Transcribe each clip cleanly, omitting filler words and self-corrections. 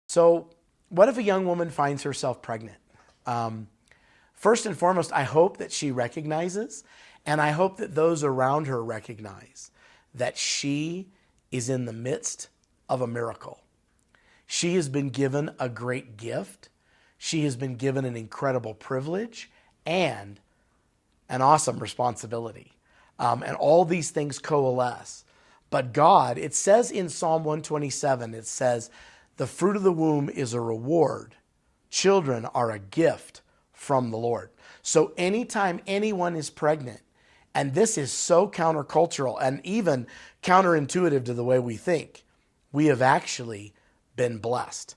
So what if a young woman finds herself pregnant? First and foremost, I hope that she recognizes, and I hope that those around her recognize that she is in the midst of a miracle. She has been given a great gift. She has been given an incredible privilege and an awesome responsibility. And all these things coalesce. But God, it says in Psalm 127, it says, the fruit of the womb is a reward. Children are a gift from the Lord. So anytime anyone is pregnant, and this is so countercultural and even counterintuitive to the way we think, we have actually been blessed.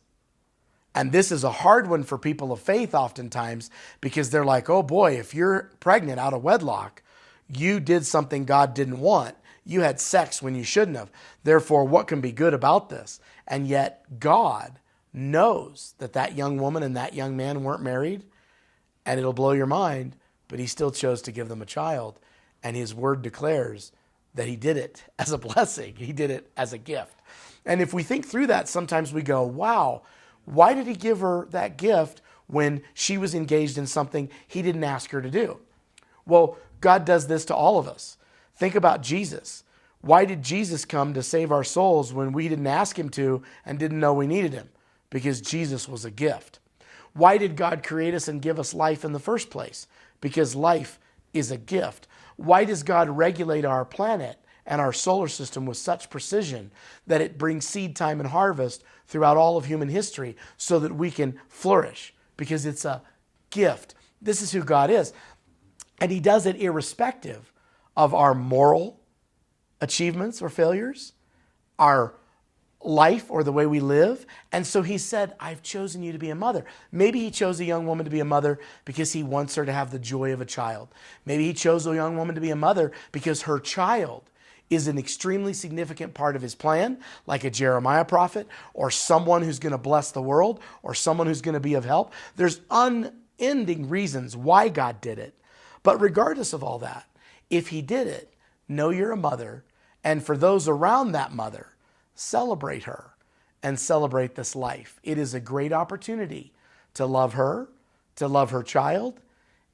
And this is a hard one for people of faith oftentimes, because they're like, oh boy, if you're pregnant out of wedlock, you did something God didn't want. You had sex when you shouldn't have. Therefore, what can be good about this? And yet God knows that that young woman and that young man weren't married, and it'll blow your mind, but he still chose to give them a child. And his word declares that he did it as a blessing. He did it as a gift. And if we think through that, sometimes we go, wow, why did he give her that gift when she was engaged in something he didn't ask her to do? Well, God does this to all of us. Think about Jesus. Why did Jesus come to save our souls when we didn't ask him to and didn't know we needed him? Because Jesus was a gift. Why did God create us and give us life in the first place? Because life is a gift. Why does God regulate our planet and our solar system with such precision that it brings seed time and harvest throughout all of human history so that we can flourish? Because it's a gift. This is who God is. And he does it irrespective of our moral achievements or failures, our life or the way we live. And so he said, I've chosen you to be a mother. Maybe he chose a young woman to be a mother because he wants her to have the joy of a child. Maybe he chose a young woman to be a mother because her child is an extremely significant part of his plan, like a Jeremiah prophet, or someone who's going to bless the world, or someone who's going to be of help. There's unending reasons why God did it. But regardless of all that, if he did it, know you're a mother, and for those around that mother, celebrate her and celebrate this life. It is a great opportunity to love her child,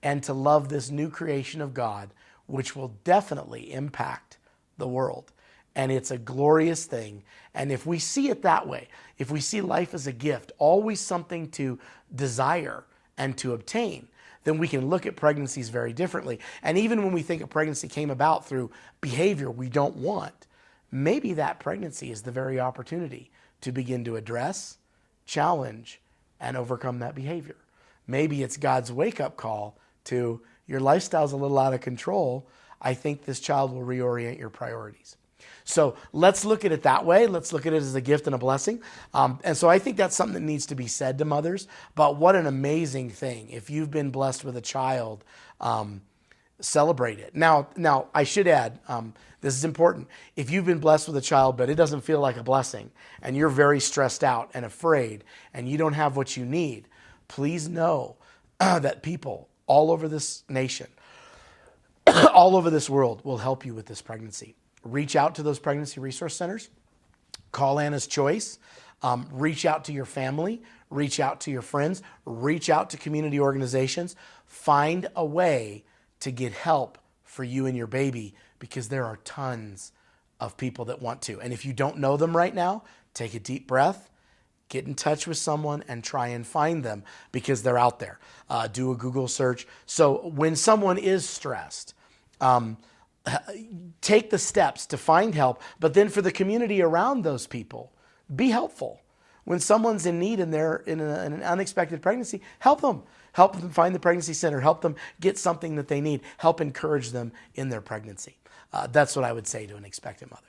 and to love this new creation of God, which will definitely impact the world. And it's a glorious thing. And if we see it that way, if we see life as a gift, always something to desire and to obtain, then we can look at pregnancies very differently. And even when we think a pregnancy came about through behavior we don't want, maybe that pregnancy is the very opportunity to begin to address, challenge, and overcome that behavior. Maybe it's God's wake-up call to, your lifestyle's a little out of control. I think this child will reorient your priorities. So let's look at it that way. Let's look at it as a gift and a blessing. And so I think that's something that needs to be said to mothers. But what an amazing thing. If you've been blessed with a child, celebrate it. Now I should add, this is important. If you've been blessed with a child, but it doesn't feel like a blessing, and you're very stressed out and afraid, and you don't have what you need, please know that people all over this nation, all over this world will help you with this pregnancy. Reach out to those pregnancy resource centers. Call Anna's Choice. Reach out to your family. Reach out to your friends. Reach out to community organizations. Find a way to get help for you and your baby, because there are tons of people that want to. And if you don't know them right now, take a deep breath, get in touch with someone, and try and find them, because they're out there. Do a Google search. So when someone is stressed, take the steps to find help, but then for the community around those people, be helpful. When someone's in need and they're in an unexpected pregnancy, help them. Help them find the pregnancy center. Help them get something that they need. Help encourage them in their pregnancy. That's what I would say to an expectant mother.